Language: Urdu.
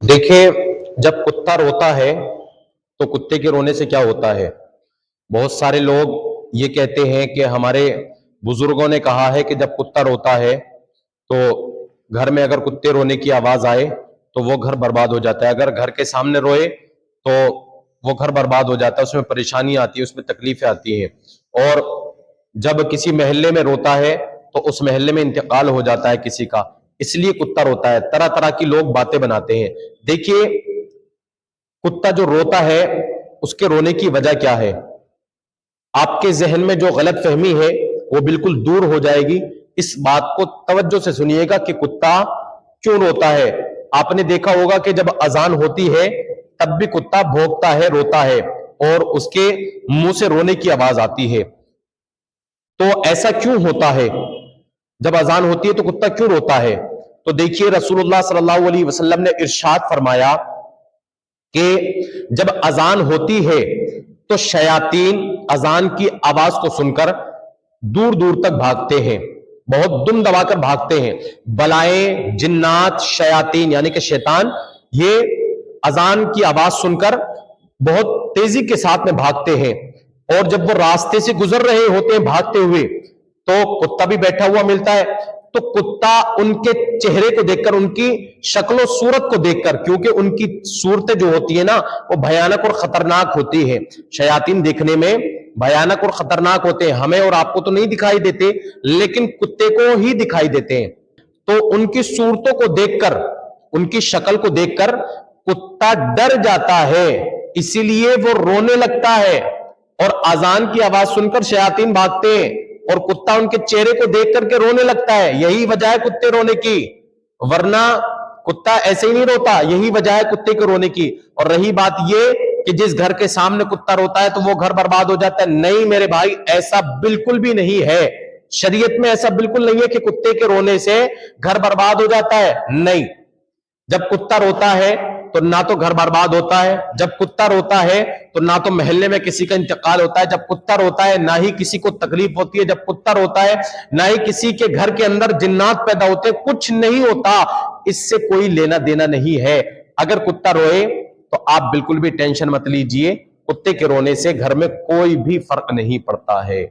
دیکھیں، جب کتا روتا ہے تو کتے کے رونے سے کیا ہوتا ہے؟ بہت سارے لوگ یہ کہتے ہیں کہ ہمارے بزرگوں نے کہا ہے کہ جب کتا روتا ہے تو گھر میں اگر کتے رونے کی آواز آئے تو وہ گھر برباد ہو جاتا ہے، اگر گھر کے سامنے روئے تو وہ گھر برباد ہو جاتا ہے، اس میں پریشانی آتی ہے، اس میں تکلیفیں آتی ہیں، اور جب کسی محلے میں روتا ہے تو اس محلے میں انتقال ہو جاتا ہے کسی کا، اس لیے کتا روتا ہے۔ طرح طرح کی لوگ باتیں بناتے ہیں۔ دیکھیے، کتا جو روتا ہے اس کے رونے کی وجہ کیا ہے؟ آپ کے ذہن میں جو غلط فہمی ہے وہ بالکل دور ہو جائے گی۔ اس بات کو توجہ سے سنیے گا کہ کتا کیوں روتا ہے۔ آپ نے دیکھا ہوگا کہ جب اذان ہوتی ہے تب بھی کتا بھونکتا ہے، روتا ہے، اور اس کے منہ سے رونے کی آواز آتی ہے۔ تو ایسا کیوں ہوتا ہے؟ جب اذان ہوتی ہے تو کتا کیوں روتا ہے؟ تو دیکھیے، رسول اللہ صلی اللہ علیہ وسلم نے ارشاد فرمایا کہ جب اذان ہوتی ہے تو شیاطین اذان کی آواز کو سن کر دور دور تک بھاگتے ہیں، بہت دم دبا کر بھاگتے ہیں۔ بلائیں، جنات، شیاطین یعنی کہ شیطان، یہ اذان کی آواز سن کر بہت تیزی کے ساتھ میں بھاگتے ہیں، اور جب وہ راستے سے گزر رہے ہوتے ہیں بھاگتے ہوئے تو کتا بھی بیٹھا ہوا ملتا ہے، تو کتا ان کے چہرے کو دیکھ کر، ان کی شکل و صورت کو دیکھ کر، کیونکہ ان کی صورتیں جو ہوتی ہیں نا وہ بھیانک اور خطرناک ہوتی ہے۔ شیاطین دیکھنے میں بھیانک اور خطرناک ہوتے ہیں، ہمیں اور آپ کو تو نہیں دکھائی دیتے لیکن کتے کو ہی دکھائی دیتے ہیں۔ تو ان کی صورتوں کو دیکھ کر، ان کی شکل کو دیکھ کر کتا ڈر جاتا ہے، اسی لیے وہ رونے لگتا ہے، اور اذان کی آواز سن کر شیاطین بھاگتے ہیں اور کتا ان کے چہرے کو دیکھ کر کے رونے لگتا ہے۔ یہی وجہ ہے کتے رونے کی، ورنہ کتا ایسے ہی نہیں روتا، یہی وجہ ہے کتے کے رونے کی۔ اور رہی بات یہ کہ جس گھر کے سامنے کتا روتا ہے تو وہ گھر برباد ہو جاتا ہے، نہیں میرے بھائی، ایسا بالکل بھی نہیں ہے۔ شریعت میں ایسا بالکل نہیں ہے کہ کتے کے رونے سے گھر برباد ہو جاتا ہے، نہیں۔ جب کتا روتا ہے تو نہ تو گھر برباد ہوتا ہے، جب کتا روتا ہے تو نہ تو محلے میں کسی کا انتقال ہوتا ہے، جب کتا روتا ہے نہ ہی کسی کو تکلیف ہوتی ہے، جب کتا روتا ہے نہ ہی کسی کے گھر کے اندر جنات پیدا ہوتے، کچھ نہیں ہوتا، اس سے کوئی لینا دینا نہیں ہے۔ اگر کتا روئے تو آپ بالکل بھی ٹینشن مت لیجئے، کتے کے رونے سے گھر میں کوئی بھی فرق نہیں پڑتا ہے۔